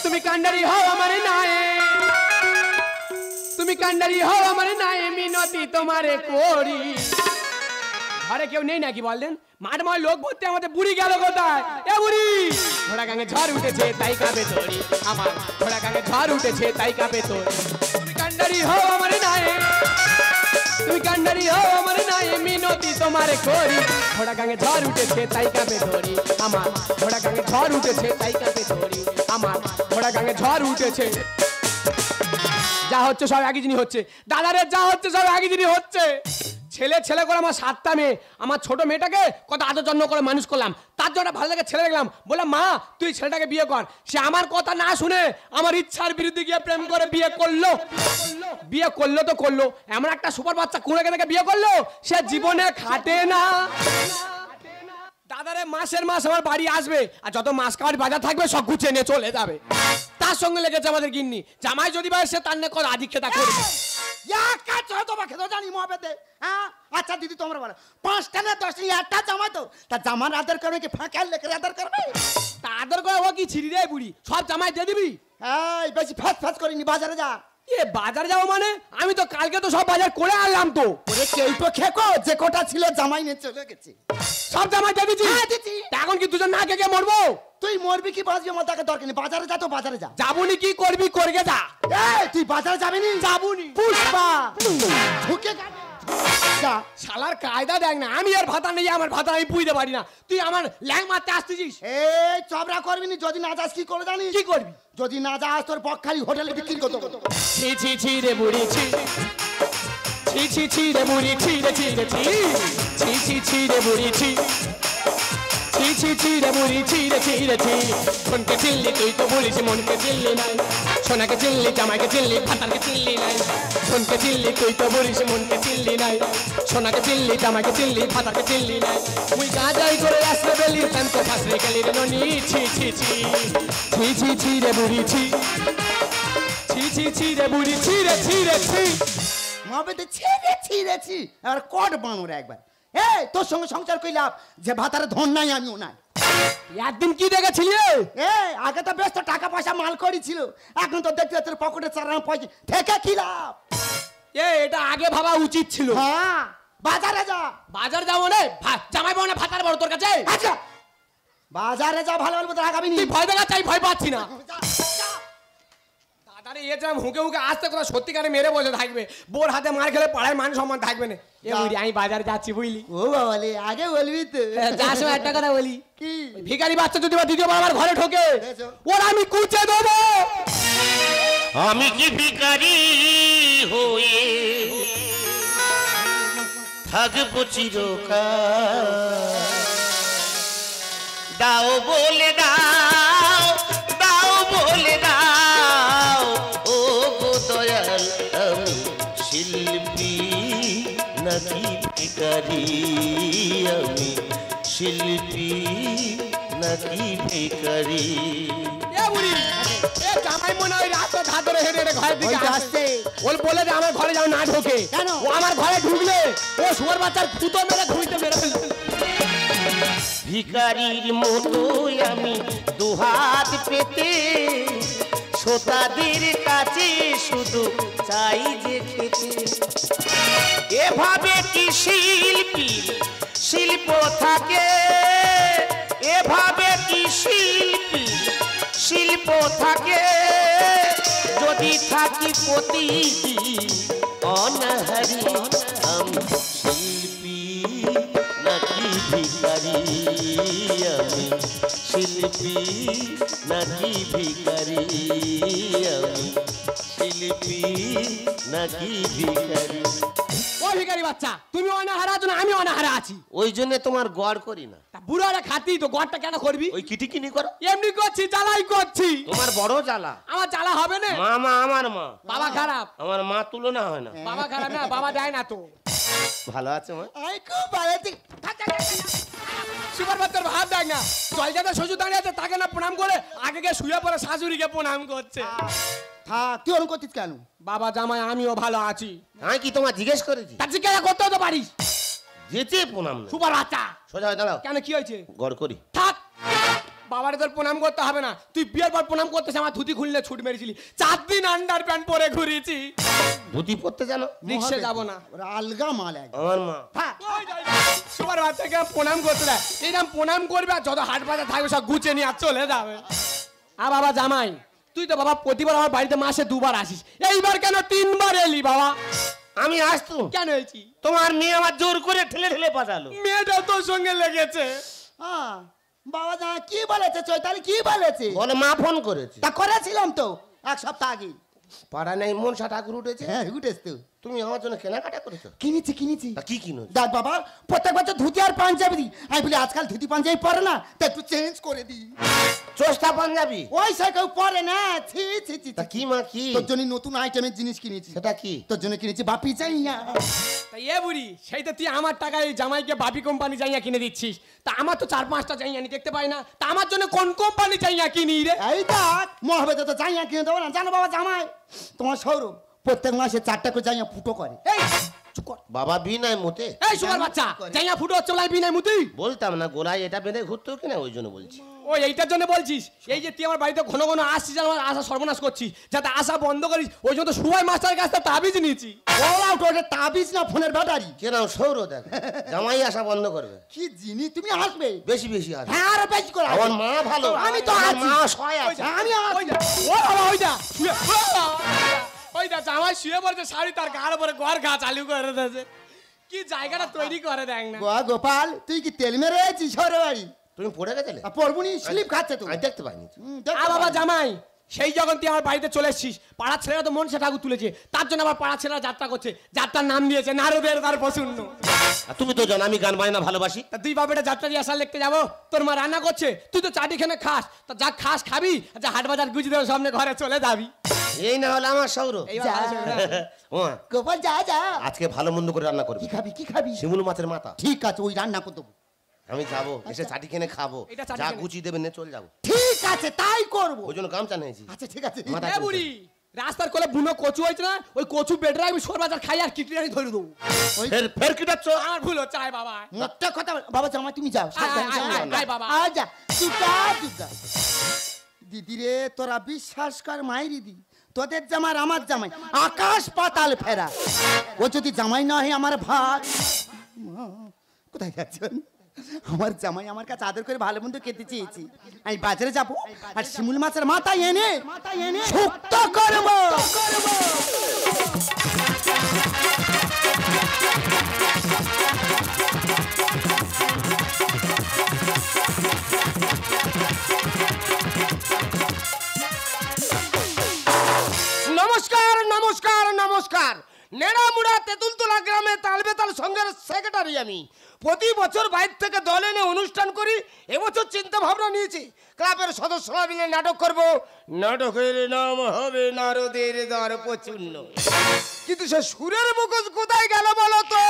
তুমি কান্ডারি হও আমার নায়ে, তুমি কান্ডারি হও আমার নায়ে, মিনতি তোমারে করি। ঘরে কেউ নেই নাকি বললেন? মাঠ মাঠ লোক ভর্তি, আমাদের বুড়ি গেল কোথায়? এ বুড়ি, ঘোড়া গাঙে ঝড় উঠেছে তাই কাঁপে তোরি আমার, ঘোড়া গাঙে ঝড় উঠেছে তাই কাঁপে তোরি। তুমি কান্ডারি হও আমার নায়ে, তুমি কান্ডারি হও আমার নায়ে, মিনতি তোমারে করি। ঘোড়া গাঙে ঝড় উঠেছে তাই কাঁপে তোরি আমার, ঘোড়া গাঙে ঝড় উঠেছে তাই কাঁপে তোরি আমার, ঘোড়া গাঙে ঝড় উঠেছে। যা হচ্ছে সব একই জিনিস হচ্ছে দাদারে, যা হচ্ছে সব একই জিনিস হচ্ছে। ছেলে ছেলে করে আমার 7টা মেয়ে, আমার ছোট মেয়েটাকে কত আদর যত্ন করে মানুষ করলাম, তার জন্য ভালো লাগে ছেলে দেখলাম, বললাম মা তুই ছেলেটাকে বিয়ে কর। সে আমার কথা না শুনে আমার ইচ্ছার বিরুদ্ধে গিয়ে প্রেম করে বিয়ে করলো। বিয়ে করলো তো করলো, এমন একটা সুপার বাচ্চা কুড়ে থেকে বিয়ে করলো, সে জীবনে খাটে না। দাদারে মাসের মাস আমার বাড়ি আসবে, আর যত মাস খাওয়ার বাজার থাকবে সব গুছিয়ে নিয়ে চলে যাবে। তার সঙ্গে লেগেছে আমাদের গিন্নি, জামাই যদি পারে সে তার নেই আদি খেতা করবে। তোমাকে তো জানি মহাবেদে। হ্যাঁ আচ্ছা দিদি তোমরা বলো 5টা না 10টা একটা জামাই তো, তা জামার আদর করবে কি ফাঁকা লেখে আদর করবে? তা আদর করে ও কি ছিড়ি রে বুড়ি, সব জামাই দিয়ে দিবি? এই বেশি ফাঁস ফাঁস করিনি, বাজারে যা। এ বাজার যাবো মানে? আমি তো কালকে তো সব বাজার করে আনলাম তো। ওরে কেউ তো খেকো, যে কোটা ছিল জামাই নিয়ে চলে গেছে। সব জামাই দিয়ে দিচ্ছি? হ্যাঁ দিচ্ছি। এখন কি দুজন না খেয়ে মরবো? তুই মরবি কি বাঁচবি আমার তাকে দরকার নেই, বাজারে যা তো বাজারে যা। যাবুনি কি করবি করগে যা। এই তুই বাজারে যাবি নি? যাবুনি। পুষ্পা ঢুকে যা। শালার কায়দা দেখ না, আমি আর ভাতা নেই, আমার ভাতা আমি বুঝতে পারি না, তুই আমার ল্যাং মারতে আসতেছিস। এই চবরা করবি নি, যদি না যাস কি করে জানিস? কি করবি? যদি না যাস তোর বকখালি হোটেলে বিক্রি করতে হবে। ছি ছি ছি রে বুড়ি ছি, ছি ছি ছি রে বুড়ি ছি রে ছি রে ছি, ছি ছি ছি রে বুড়ি ছি, ছি ছি ছি রে বুড়ি ছি রে ছি রে ছি। মনকে চিনলি তুই তো বলিস মনকে চিনলি নাই, সোনাকে চিনলি জামাইকে চিনলি ভাতারকে চিনলি নাই। মনকে চিনলি তুই তো বলিস মনকে চিনলি নাই, সোনাকে চিনলি জামাইকে চিনলি ভাতারকে চিনলি নাই। মুই গাজাই করে আসলে বেলি শান্ত ফাসরে গেলি রে ননি। ছি ছি ছি, ছি ছি ছি রে বুড়ি ছি, ছি ছি ছি রে বুড়ি ছি রে ছি রে ছি। মহাবেদে ছিঁড়ে ছিঁড়েছি আর কট বানুরে একবার। এই তোর সঙ্গে সংসার কইলাম যে ভাতারে ধন নাই আমিও নাই। একদিন কি দেখেছিলি? এই আগে তো বেশ তো টাকা পয়সা মাল করেছিল, এখন তো দেখতে তোর পকেটে 4 আনা পয়সা থেকে কি লাভ? এটা আগে ভাবা উচিত ছিল। হ্যাঁ বাজারে যা। বাজার যাবো না, জামাই বউ না ভাতার বড় তোর কাছে? আচ্ছা বাজারে যা, ভালো ভালো তো আগাবি নি। তুই ভয় দেখা চাই, ভয় পাচ্ছি না। দাদারে এ যা হুকে হুকে আসতে কথা সত্যিকারে মেরে বসে থাকবে, বোর হাতে মার খেলে পাড়ায় মান সম্মান থাকবে না। আমি বাজারে যাচ্ছি বুঝলি? ও বাবালে আগে বলবি তো। যার সময় একটা কথা বলি, কি ভিখারি বাচ্চা যদি বা দ্বিতীয়বার আমার ঘরে ঢোকে ওর আমি কুচে দেবো। আমি কি ভিখারি হয়ে থাকবো চিরকাল? দাও বলে দাও, দাও বলে দাও ও গো দয়াল, আমি শিল্পী নাকি ভিখারি? আমি শিল্পী নাকি ভিখারি? জামাই মনে হয় রাত ঘাট ধরে হেঁটে হেঁটে ঘরের দিকে আসছে। ওর বলে যে আমার ঘরে যাও না ঢোকে। কেন? ও আমার ঘরে ঢুকলে ও শুয়োর বাচ্চার ফুটো মেরে ঘুমিতে মেরে ফেলবে। ভিখারির মতো আমি দুহাত পেতে শ্রোতাদের কাছে শুধু চাই যে খেতে। এভাবে কি শিল্পী শিল্প থাকে? এভাবে কি শিল্পী শিল্প থাকে? যদি থাকি প্রতিদিন অনাহারি, আমি শিল্পী নাকি ভিখারি? আমি শিল্পী নাকি ভিখারি? আমি শিল্পী নাকি ভিখারি? ও ভিখারি বাচ্চা, তুমি অনাহারা আছো না আমি অনাহারা আছি? ওই জন্য তোমার গড় করি না। তা বুড়ো একটা খাতি তো ঘরটা কেন করবি? ওই কিটিকিনি করো। এমনি করছি, জ্বালাই করছি। তোমার বড় জ্বালা। আমার জ্বালা হবে না। মা আমার মা। বাবা খারাপ। আমার মা তুলনা হয় না। বাবা খারাপ না, বাবা দেয় না তো। ভালো আছে মা? আমি খুব ভালো আছি। সুপার ভাতের ভাত দেয় না। জল যাতে শ্বশুর দাঁড়িয়ে আছে তাকে না প্রণাম করে আগে গিয়ে শুয়ে পড়ে শাশুড়িকে প্রণাম করছে। হ্যাঁ, তুই ওরকম করতিস কেন? বাবা জামাই আমিও ভালো আছি। আমি কি তোমার জিজ্ঞেস করেছি? তার জিজ্ঞাসা করতে হতে পারিস। যেতে প্রণাম না। সুপার বাচ্চা সোজা হয়ে দাঁড়াও। কেন, কি হয়েছে? গড় করি। থাক, বাবারে তোর প্রণাম করতে হবে না। তুই বিয়ের পর প্রণাম করতেছিস, আমার ধুতি খুললে ছুট মেরেছিলি। 4 দিন আন্ডার প্যান্ট পরে ঘুরিয়েছি। ধুতি পরতে জানো? রিক্সে যাবো না। ওরা আলগা মাল এক। আমার মা। হ্যাঁ, সুপার বাচ্চাকে প্রণাম করতে দেয়। এইরকম প্রণাম করবে আর যত হাট বাজার থাকবে সব গুছিয়ে নিয়ে আর চলে যাবে। আর বাবা জামাই, তুই তো বাবা প্রতিবার আমার বাড়িতে মাসে 2 বার আসিস, এইবার কেন 3 বার এলি বাবা? আমি আসতো। কেন হয়েছি? তোমার মেয়ে আমার জোর করে ঠেলে ঠেলে পাঠালো। মেয়েটা তোর সঙ্গে লেগেছে। হ্যাঁ, বাবা জামাই কি বলেছে? চৈতালি কি বলেছে? বলে মা ফোন করেছে। তা করেছিলাম তো 1 সপ্তাহ আগে। পাড়া নেই মনসা ঠাকুর উঠেছে। হ্যাঁ, উঠেছ তো। তুমি আমার জন্য কেনাকাটা করেছো? কিনেছি। তা কি কিনো? দেখ বাবা, প্রত্যেক বছর ধুতি আর পাঞ্জাবি দিই। আমি বলি আজকাল ধুতি পাঞ্জাবি পরে না, তা একটু চেঞ্জ করে দিই। চোস্তা পাঞ্জাবি? ওই সে কেউ পরে না। ছি ছি ছি। তা কি মা কি? তোর জন্য নতুন আইটেমের জিনিস কিনেছি। সেটা কি? তোর জন্য কিনেছি বাপি চাইয়া। তা এ বুড়ি, সেই তো তুই আমার টাকায় জামাইকে বাপি কোম্পানি চাইয়া কিনে দিচ্ছিস। তা আমার তো 4-5টা চাইয়া নি দেখতে পাই না। তা আমার জন্য কোন কোম্পানি চাইয়া কিনি রে? এই দেখ, মহাবেদে তো চাইয়া কিনে দেবো না। জানো বাবা জামাই, তোমার সৌরভ প্রত্যেক মাসে 4টা করে চাইয়া ফুটো করে। এই চুপ কর। বাবা বিনায় মতে। এই সুপার বাচ্চা, চাইয়া ফুটো হচ্ছে বলাই বিনাই মুতি। বলতাম না গোলায় এটা বেঁধে ঘুরতো কিনা, ওই জন্য বলছি। ওই এইটার জন্য বলছিস? এই যে তুই আমার বাড়িতে ঘন ঘন আসছিস, আমার আসা সর্বনাশ করছিস, যাতে আসা বন্ধ করিস। ওই জন্য তো সুভাই মাস্টার কাছ থেকে তাবিজ নিয়েছি। অল আউট, ওটা তাবিজ না ফোনের ব্যাটারি। কেন সৌর দেখ, জামাই আসা বন্ধ করবে। কি জিনিস, তুমি আসবে? বেশি বেশি আসবে। হ্যাঁ, আরো বেশি করে আমার আসবে। মা ভালো। আমি তো আমার আছি। মা সহায় ওই আছে। যা, আমি আছি। ওই যা, ও বাবা, ওই যা, শুয়ে, ও বাবা, ওই যা জামাই শুয়ে পড়ছে, শাড়ি তার গাড় উপরে ঘর ঘা চালু করে দিয়েছে। কি জায়গাটা তৈরি করে দেখ না। গোয়া গোপাল, তুই কি তেল মেরে আছিস সরে বাড়ি? তুমি পড়ে গেছিলে? পড়বুনি, স্লিপ খাচ্ছে তো। আমি দেখতে পাইনি। আ বাবা জামাই, সেই যখন তুই আমার বাড়িতে চলে এসছিস, পাড়ার ছেলেরা তো মনসা ঠাকুর তুলেছে, তার জন্য আবার পাড়ার ছেলেরা যাত্রা করছে। যাত্রার নাম দিয়েছে নারদের তার প্রসন্ন। আর তুমি তো জানো আমি গান বাজনা ভালোবাসি। তা তুই বাবাটা যাত্রা দিয়ে আসার লিখতে যাবো, তোর মা রান্না করছে, তুই তো চাটিখানে খাস। তা যা খাস খাবি, যা হাট বাজার গুজি দেওয়ার সামনে ঘরে চলে যাবি। এই না হলে আমার সৌর। এইবার যা। ভালো ছেলে না? ও গোপাল যা যা। আজকে ভালো মন্দ করে রান্না করবি। কি খাবি কি খাবি? শিমুল মাছের মাথা। ঠিক আছে, ওই রান্না করে দেবো। আমি যাবো, এসে চাটি কিনে খাবো, এটা চাটি যা কিনে। গুচি দেবে নে চলে যাবো। ঠিক আছে, তাই করবো। ওই জন্য গামছা নিয়েছি। আচ্ছা ঠিক আছে। মাথা এ বুড়ি, রাস্তার কোলে বুনো কচু হয়েছে না, ওই কচু বেডরা আমি সর বাজার খাই আর কিটরি ধরে দেবো। ফের ফের কি ডাকছো? আমার ভুল হচ্ছে, আয় বাবা। একটা কথা বাবা জামাই তুমি যাও। সাবধানে আয়, যাও। আয়, আয় বাবা। আয় যা। দুগা দুগা। দিদি রে, তোরা বিশ্বাস কর মাইরি দি, তোদের জামার আমার জামাই আকাশ পাতাল ফেরা। ও যদি জামাই না হয় আমার ভাগ। মা, কোথায় যাচ্ছেন? আমার জামাই আমার কাছে আদর করে ভালো মন্দ খেতে চেয়েছি। আমি বাজারে যাব আর শিমুল মাছের মাথা এনে শুক্ত করবো। নমস্কার নমস্কার নমস্কার। নেড়ামুড়া তেঁতুলতলা গ্রামে তালবেতাল সংঘের সেক্রেটারি আমি। প্রতি বছর বাইরে থেকে দল এনে অনুষ্ঠান করি। এবছর চিন্তা ভাবনা নিয়েছি ক্লাবের সদস্যরা মিলে নাটক করব। নাটকের নাম হবে নারদের দ্বার প্রচূর্ণ। কিন্তু সে সুরের মুখোশ কোথায় গেল বলো তো?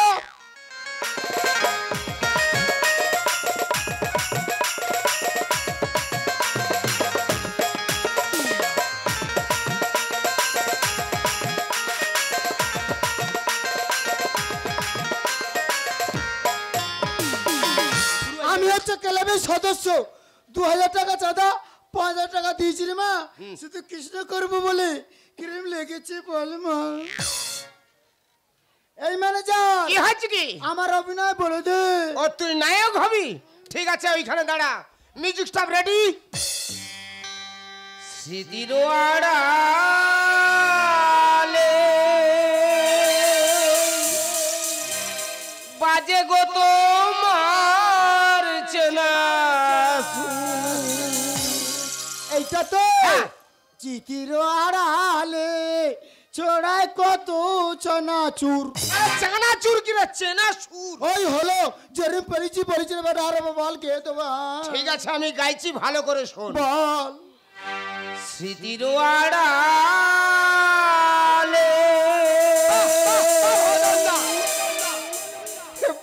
আমি হচ্ছে ক্লাবের সদস্য। 2000 টাকা চাঁদা, 5000 টাকা দিয়েছি রে মা। শুধু কৃষ্ণ করবো বলে ক্রিম লেগেছে বল মা। এই ম্যানেজার, কি হচ্ছে কি? আমার অভিনয় বলে দে। ও তুই নায়ক হবি? ঠিক আছে, ওইখানে দাঁড়া। Music stop ready. স্মৃতির আড়ালে বাজে গো তোমার চেনা। এইটা তো চিতির আড়ালে চড়াই কত চানাচুর। আরে চানাচুর কি রে, চেনাচুর। ওই হলো যেরকম পেরেছি পেরেছি রে বেটা, আরে বল কে তোমার? ঠিক আছে আমি গাইছি, ভালো করে শোন। বল। স্মৃতির আড়ালে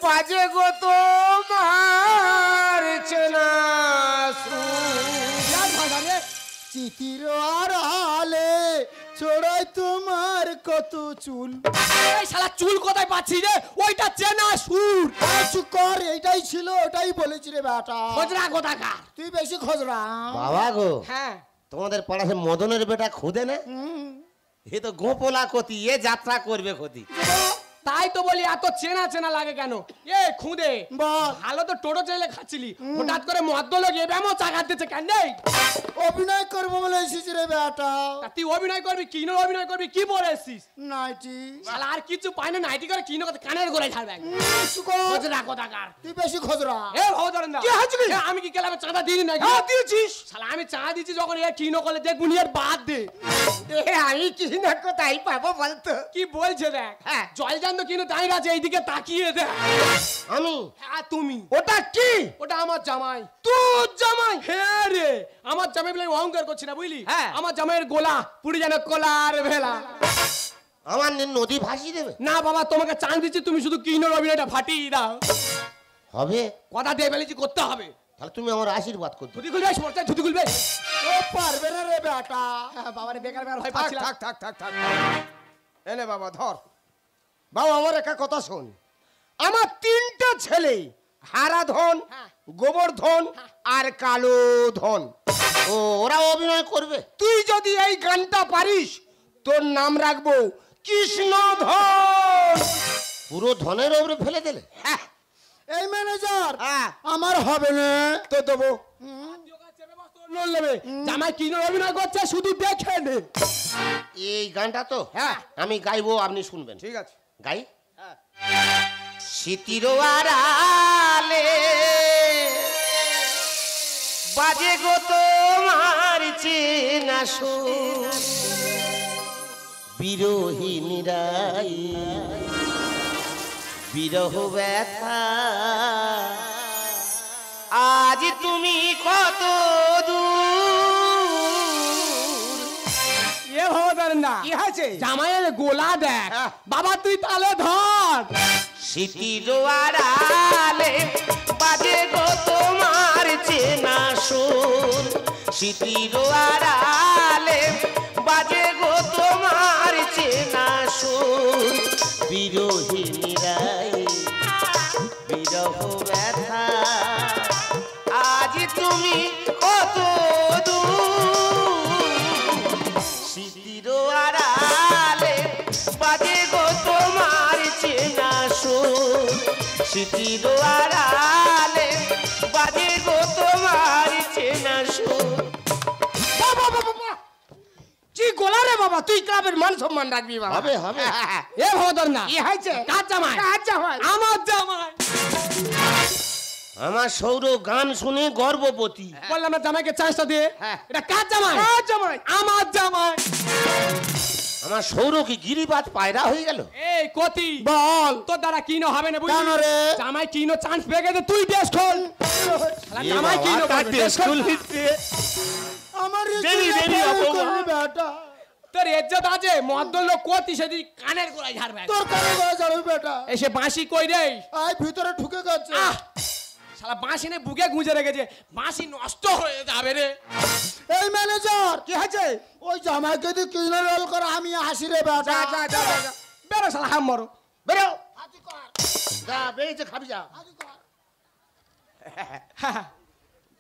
বাজে গো তোমার চেনাচুর। চিতির আড়ালে চড়াই তোমার কত চুল। এই শালা চুল কোথায় পাচ্ছি রে? ওইটা চেনা সুর। চুপ কর, এইটাই ছিল, ওটাই বলেছি রে বেটা। খোঁজরা কোথাকার? তুই বেশি খোঁজরা। বাবা গো, হ্যাঁ তোমাদের পাড়াতে মদনের বেটা খুদে না? এ তো গোপলা ক্ষতি, এ যাত্রা করবে ক্ষতি। তাই তো বলি এত চেনা চেনা লাগে কেন? এ খুদে বল। ভালো তো টোটো চাইলে খাচ্ছিলি, হঠাৎ করে মদ্য লোক এবামও চাকাত দিচ্ছে কেন? নেই অভিনয় করবো বলে এসেছি রে বেটা। তা তুই অভিনয় করবি, কিনো অভিনয় করবি, কি পরে এসছিস? নাইটি। শালা আর কিছু পাই না, নাইটি করে কিনো কানের গোড়ায় ছাড়বে। চুপ কর, খোঁজরা কোথাকার? তুই বেশি খোঁজরা। এ ভবতরণ দা, কি হয়েছে কি? এ, আমি কি ক্লাবে চাঁদা দিই নাকি? হ্যাঁ দিয়েছিস। শালা আমি চাঁদা দিচ্ছি যখন এ কিনো করলে দেখ বুনিয়ার বাদ দে। এ আমি কি না কোথায় পাবো বলতো? কি বলছে দেখ, হ্যাঁ। জলজান্ত কিনো দাঁড়িয়ে আছে এইদিকে তাকিয়ে দেখ। আমি? হ্যাঁ তুমি। ওটা কি? ওটা আমার জামাই। তোর জামাই? হ্যাঁ রে, আমার জামাই বলে আমি অহংকার করছি না বুঝলি? হ্যাঁ। আমার জামাইয়ের গোলা পুরি যেন কোলার ভেলা। আমার নদী ভাসিয়ে দেবে না বাবা, তোমাকে চান্স দিচ্ছি, তুমি শুধু কিনোর অভিনয়টা ফাটিয়ে দাও। হবে? কথা দিয়ে ফেলেছি, করতে হবে। তাহলে তুমি আমার আশীর্বাদ করতে। ধুতি খুলবে, মোর্চায় ধুতি খুলবে। ও পারবে না রে বেটা। হ্যাঁ, বাবারে বেকার বেকার ভয় থাক পাচ্ছিলাম। থাক থাক থাক থাক। এনে বাবা ধর। বাবা আমার একটা কথা শোন, আমার তিনটা ছেলে, হারাধন, গোবর্ধন আর কালো ধন। ও, ওরা অভিনয় করবে? তুই যদি এই গানটা পারিস, তোর নাম রাখবো কৃষ্ণধন। পুরো ধনের ওপরে ফেলে দিলে? হ্যাঁ, এই ম্যানেজার হ্যাঁ। আমার হবে না তো দেবো। নল নেবে। জামাই কিনোর অভিনয় করছে, শুধু দেখে নে। এই গানটা তো হ্যাঁ। আমি গাইবো, আপনি শুনবেন। ঠিক আছে। গাই। স্মৃতির আড়ালে বাজে গো তোমার চেনা সুর, বিরোহিনীরাই বিরহ ব্যথা, আজ তুমি কত দূর। এ ভবতরণ দা, কি হয়েছে? জামাইয়ের গোলা দেখ। হ্যাঁ। বাবা তুই তালে ধর। স্মৃতির আড়ালে বাজে গো তোমার চেনা সুর, স্মৃতির আড়ালে বাজে গো তোমার চেনা সুর, বিরোহিনীরাই বিরহ ব্যথা, আজ তুমি কত দূর। স্মৃতির আড়ালে বাজে গো তোমার চেনা সুর, স্মৃতির আড়ালে বাজে গো তোমার চেনা সুর। বাবা বাবা বাবা, কি গোলা রে বাবা, তুই ক্লাবের মান সম্মান রাখবি বাবা। হবে হবে। এ ভবতরণ দা, কি হয়েছে? কার জামাই? কার জামাই? আমার জামাই। আমার সৌর গান শুনে গর্ভবতী। বললাম না জামাইকে চান্সটা দিয়ে। হ্যাঁ। এটা কার জামাই? কার জামাই? আমার জামাই। আমার সৌর কি গিরিবাজ পায়রা হয়ে গেল? এই কতি বল। তোর দ্বারা কিনো হবে না বুঝলি? কেন রে? জামাই কিনো চান্স পেয়ে গেছে, তুই দেশ খোল। শালা এ জামাই বাবা, কিনো তার করবে, দেশ দেশ খোল। খুলছে। আমার দেরি, দেরি অপমান। বেটা, তোর ইজ্জত আছে, মদ্য লোক কতি সেদিন কানের গোড়ায় ঝাড়বে। তোর কানে গলা যাবে বেটা। এসে বাঁশি কই রে? আয় ভিতরে ঢুকে গেছে। আহ! শালা বাঁশি নে বুকে গুঁজে রেখেছে, বাঁশি নষ্ট হয়ে যাবে রে। এই ম্যানেজার, কি হয়েছে? ওই জামাইকে দিয়ে কিনে রোল করে আমি হাসি রে বেটা। যা যা যা যা, যা। বেরো শালা হাম মরো। বেরো। যা বেরিয়েছে, খাবি যা।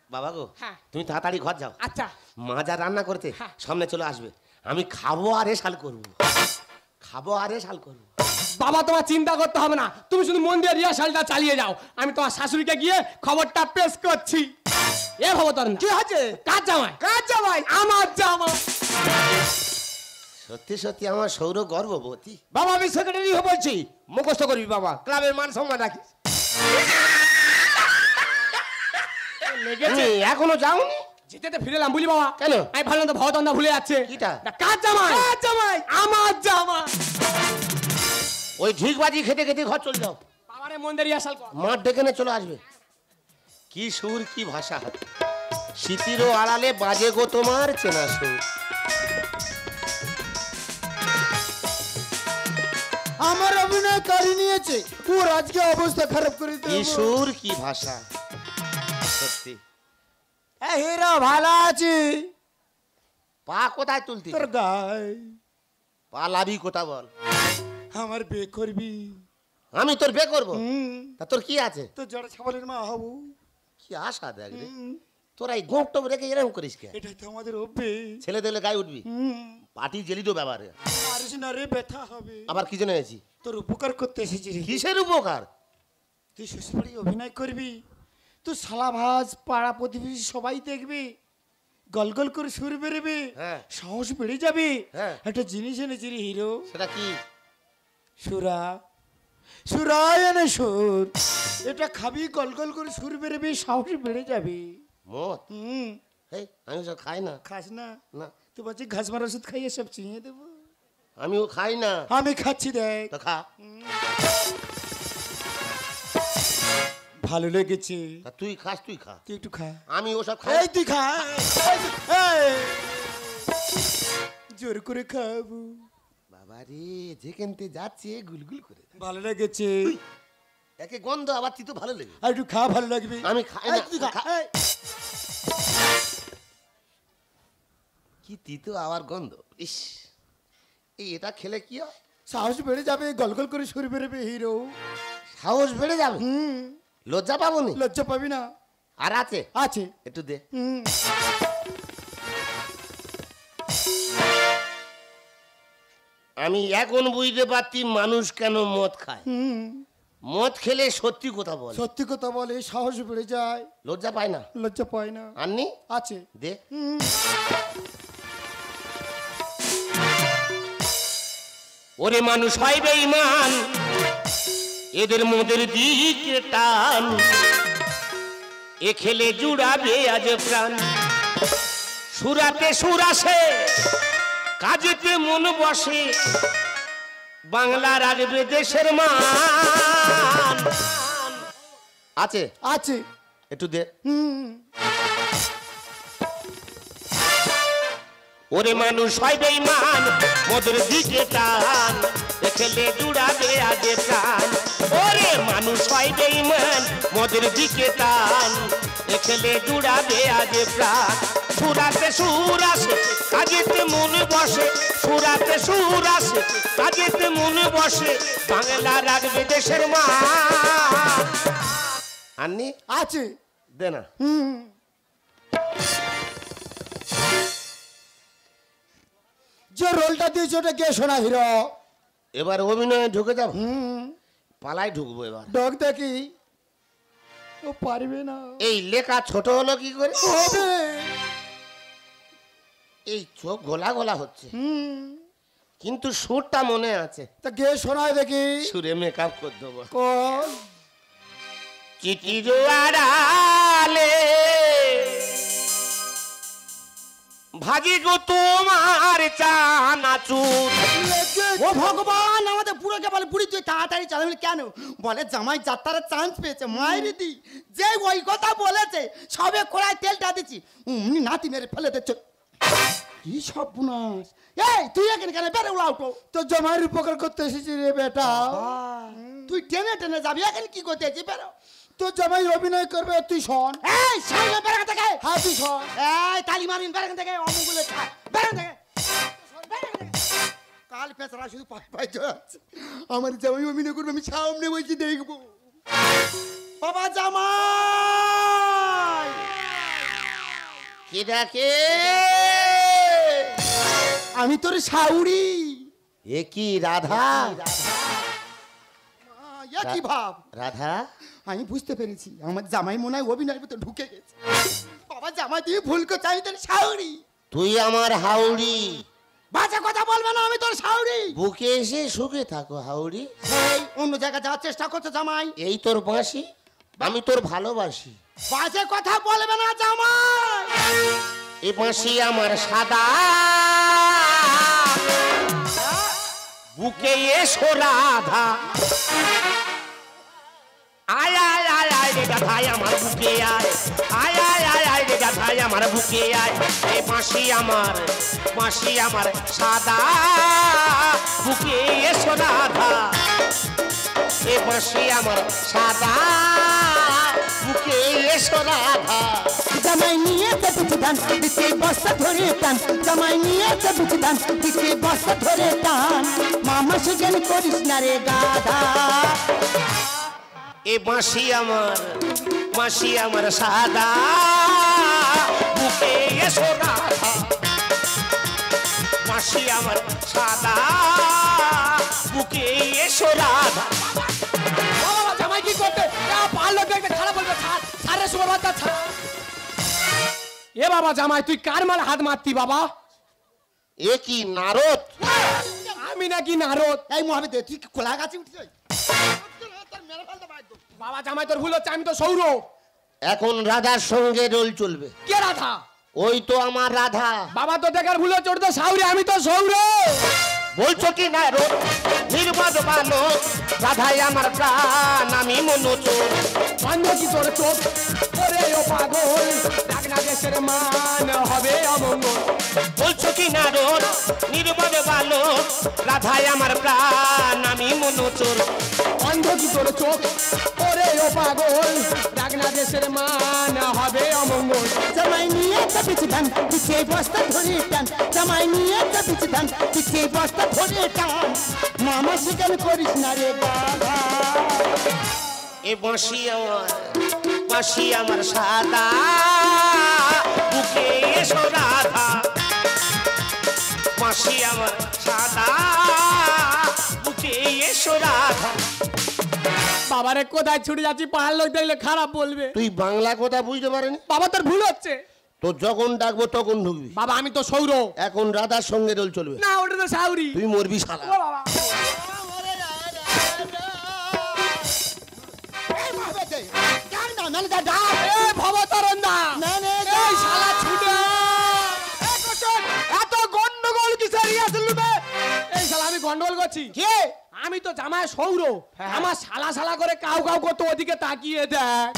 বাবা গো, হ্যাঁ। তুমি তাড়াতাড়ি ঘর যাও। আচ্ছা মা যা রান্না করতে হ্যাঁ। সামনে চলে আসবে, আমি খাবো আর এসাল করবো, খাবো আর এসাল করবো। বাবা, তোমার চিন্তা করতে হবে না, তুমি শুধু মন দিয়ে রিহার্সালটা চালিয়ে যাও। আমি তোমার শাশুড়িকে গিয়ে খবরটা পেশ করছি। এ ভবতরণ কি হয়েছে? কার জামাই? কার জামাই? আমার জামাই। সত্যি সত্যি আমার সৌর গর্ভবতী। বাবা আমি সেক্রেটারি হয়ে বলছি, মুখস্থ করবি বাবা, ক্লাবের মান সম্মান রাখিস। তুমি এখনো যাওনি? যেতে তো ফিরে এলাম বুঝলি বাবা কেন? আমি ভাবলাম তো ভবতন্দা ভুলে যাচ্ছে কিটা? না, কার জামাই আমার জামা ওই ঢিকবাজি খেতে খেতে ঘর চলে যাও, বাবারে মন্দিরে আসাল কর মাঠ ডেকে নিয়ে চলে আসবে। কি সুর কি ভাষা, স্মৃতিরও আড়ালে বাজে গো তোমার চেনা সুর। আমার অভিনয় করে নিয়েছে, ওর আজকে অবস্থা খারাপ করে কি সুর কি ভাষা, সত্যি। হিরো ভালো আছি। পা কোথায় তুলতি, তোর গায়ে পা লাভি কোথা বল। আমার বিয়ে করবি? আমি তোর বে করবো, তা তোর কি আছে? তো জড়া ছাগলের মা হবো। কি আশা দেখ রে, তোরা এই গোপ টোপ রেখে এরকম করিস কে? এটা তো আমাদের অভ্যেস। ছেলে দিলে গায়ে উঠবি, পাটি জেলি তো ব্যাপারে। পারিস না রে, ব্যথা হবে। আবার কি জন্য এসেছি? তোর উপকার করতে এসেছি রে। কিসের উপকার? তুই শ্বশুরবাড়ি অভিনয় করবি, তুই শালা ভাজ পাড়া প্রতিবেশী সবাই দেখবে, গল গল করে সুর বেরোবে, হ্যাঁ। সাহস বেড়ে যাবে। হ্যাঁ। একটা জিনিস এনেছি রে হিরো, সেটা কি? সুরা। সুরায় এনে সুর, এটা খাবি, গল গল করে সুর বেরোবে, সাহস বেড়ে যাবে। মদ? এই আমি সব খাই না। খাস না? না তুই বলছি ঘাস মারা ওষুধ খাইয়ে সব চিনিয়ে দেবো। আমিও খাই না। আমি খাচ্ছি দেখ, তো খা। ভালো লেগেছে। তা তুই খাস, তুই খা। তুই একটু খা। আমি ওসব খাই। এই তুই খা, এই, জোর করে খাবো। বাবা রে, যেখানতে যাচ্ছে গুলগুল করে। ভালো লেগেছে, একে গন্ধ আবার তুই তো ভালো লেগে। আর একটু খা, ভালো লাগবে। আমি খাই এই না। তুই খা, খা। এই। কি তিতো আবার গন্ধ, ইস। এই এটা খেলে কি হয়? সাহস বেড়ে যাবে, গল গল করে সুর বেরোবে হিরো। সাহস বেড়ে যাবে, লজ্জা পাবো নি? লজ্জা পাবি না? আর আছে? আছে। একটু দে। আমি এখন বুঝতে পারছি মানুষ কেন মদ খায়। মদ খেলে সত্যি কথা বলে, সত্যি কথা বলে সাহস বেড়ে যায়, লজ্জা পায় না। লজ্জা পায় না। আননি? আছে। দে। ওরে মানুষ হয় বেঈমান, এদের মদের দিকে টান, এ খেলে জুড়াবে আজ প্রাণ। সুরাতে সুর আসে, কাজেতে মন বসে, বাংলা রাখবে দেশের মান। আছে? আছে। একটু দে। ওরে মানুষ হয় বেঈমান, মদের দিকে টান, দেখলে জুড়াবে আজ প্রাণ। ওরে মানুষ হয় বেঈমান, মদের দিকে টান, দেখলে জুড়াবে আজ প্রাণ। সুরাতে সুর আসে, কাজেতে মন বসে, সুরাতে সুর আসে, কাজেতে মন বসে, বাংলা রাখবে দেশের মান। আননি? আছে। দে না। যে রোলটা দিয়েছে ওটা কে শোনা হিরো? এবার অভিনয়ে ঢুকে যাব। পালাই ঢুকবো এবার। ডগ দেখি, ও পারবে না। এই লেখা ছোট হলো কি করে? হবে। এই চোখ গোলা গোলা হচ্ছে, কিন্তু সুরটা মনে আছে। তা কে শোনায় দেখি? সুরে মেকআপ করে দেবো। কোন? চিঠির আড়ালে ভাজি গো তোমার চানাচুর। ও ভগবান, আমাদের বুড়োকে বলে বুড়ি তুই তাড়াতাড়ি চালাবি কেন? বলে জামাই যাত্রার চান্স পেয়েছে। মায়ের দি যে ওই কথা বলেছে, সবে কড়াই তেলটা দিচ্ছি, নাতি মেরে ফেলে দিচ্ছ। কি সব বুনাস! এই তুই এখানে কেন? বেরো উলাউটো। তো জামাইয়ের উপকার করতে এসেছি রে বেটা। তুই টেনে টেনে যাবি, এখানে কি করতে এসেছি? বেরো। তো জামাই অভিনয় করবে, তুই শোন। এই সামনে বেরো থেকে। হ্যাঁ তুই শোন। এই তালি মারিন, বেরো থেকে। অমুগুলো ছাড়, বেরো থেকে। কাল পেছরা শুধু পাই পাই যাচ্ছে। আমার জামাই অভিনয় করবে, আমি সামনে বসে দেখবো। বাবা জামাই! কি ডাকে? আমি তোর শাউরি। এ কি রাধা? কি ভাব? রাধা, আমি বুঝতে পেরেছি আমার জামাই মনে হয় অভিনয়ের ভিতর ঢুকে গেছে। বাবা জামাই তুই ভুল করছিস, আমি তোর শাউরি। তুই আমার হাউড়ি। বাজে কথা বলবে না, আমি তোর শাউরি। বুকে এসে সুখে থাকো হাউড়ি। এই অন্য জায়গায় যাওয়ার চেষ্টা করছো জামাই। এই তোর বাঁশি। আমি তোর ভালোবাসি। বাজে কথা বলবে না জামাই। এ বাঁশি আমার সাদা, বুকে এসো রাধা। আয় আয় আয় আয় রে গাধাই আমার বুকে আয়, আয় আয় আয় আয় রে গাধাই আমার বুকে আয়। এ বাঁশি আমার সাদা, বুকে এসো রাধা। এ বাঁশি আমার সাদা, বুকে এসো রাধা। জামাই নিয়ে বিচি ধান দিতে বস্তা ধরে টান, জামাই নিয়ে বিচি ধান দিতে বস্তা ধরে টান। মামা সুজন করিস না রে গাধা। এ বাঁশি আমার সাদা, বুকে এসো রাধা। বাঁশি আমার সাদা, বুকে এসো রাধা। বাবা জামাই কি করতে পারলো দেখতে খারাপ বলবে, ছাড় সময় বাচ্চা ছাড়। এ বাবা জামাই তুই কার মাল হাত মারতি বাবা? এ কি নারদ? আমি নাকি নারদ? এই মহাবিদ তুই কি কোলা গাছে উঠছিস? বাবা জামাই তোর ভুল হচ্ছে, আমি তো সৌর। এখন রাধার সঙ্গে রোল চলবে। কে রাধা? ওই তো আমার রাধা। বাবা তো দেখার ভুল হচ্ছে, ওটা তো সাউরে, আমি তো সৌর। বলছো কি না রোদ নির্বাদ বালো, রাধাই আমার প্রাণ, আমি মনোচোর। বন্ধ কি তোর চোখ, ওরে ও পাগল, ডাকনা দেশের মান হবে অমঙ্গল। বলছো কি না রোদ নির্বাদ বালো, রাধাই আমার প্রাণ, আমি মনোচোর। বন্ধ কি তোর চোখ, ওরে ও পাগল, ডাকনা দেশের মান হবে অমঙ্গল। জামাই নিয়ে বিচি ধান দিতে বস্তা ধরে টান, জামাই নিয়ে বিচি ধান দিতে বস্তা ধরে টান। মামা সুজন করিস না রে গাধা। এ বাঁশি আমার সাদা, বুকে এসো রাধা। বাঁশি আমার সাদা, বুকে এসো রাধা। বাবারে কোথায় ছুটে যাচ্ছি, পাহাড় লোক দেখলে খারাপ বলবে। তুই বাংলা কথা বুঝতে পারেনি? বাবা তোর ভুল হচ্ছে। তো যখন ডাকবো তখন ঢুকবি। বাবা আমি তো সৌর। এখন রাধার সঙ্গে রোল চলবে। না ওটা তো সাউরি। তুই মরবি শালা। ও বাবা এ ভবতরণ দা, এই শালা ছুটে এ কোশন, এত গন্ডগোল কিসের ইয়াছিল বে? এই শালা আমি গন্ডগোল করছি কে? আমি তো জামাই সৌর, আমার শালা করে কাউ করতে ওদিকে তাকিয়ে দেখ।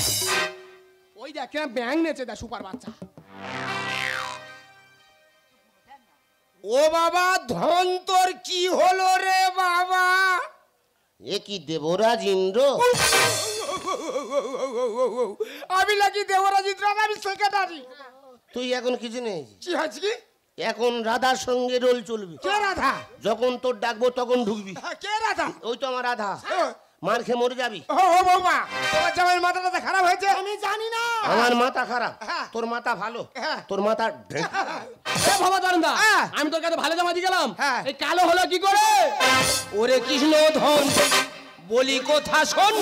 ওই দেখ কেন ব্যাং নেচে দেখ সুপার বাচ্চা। ও বাবা ধন তোর কি হলো রে বাবা? এ কি দেবরাজ ইন্দ্র? আমি নাকি দেবরাজ ইন্দ্র, আমি সেক্রেটারি। তুই এখন কিছু নেই, কি হয়েছে কি? এখন রাধার সঙ্গে রোল চলবে। কে রাধা? যখন তোর ডাকবো তখন ঢুকবি। কে রাধা? ওই তো আমার রাধা। মার খেয়ে মরে যাবি। ও বৌমা, তোমার জামাইয়ের মাথাটা খারাপ হয়েছে। আমি জানি না। আমার মাথা খারাপ, হ্যাঁ। তোর মাথা ভালো। হ্যাঁ। তোর মাথা এ ভবতরণ দা, হ্যাঁ। আমি তোর কাছে ভালো জামা দিয়ে গেলাম, হ্যাঁ। এই কালো হলো কি করে? ওরে কৃষ্ণ ধন বলি কথা শোন।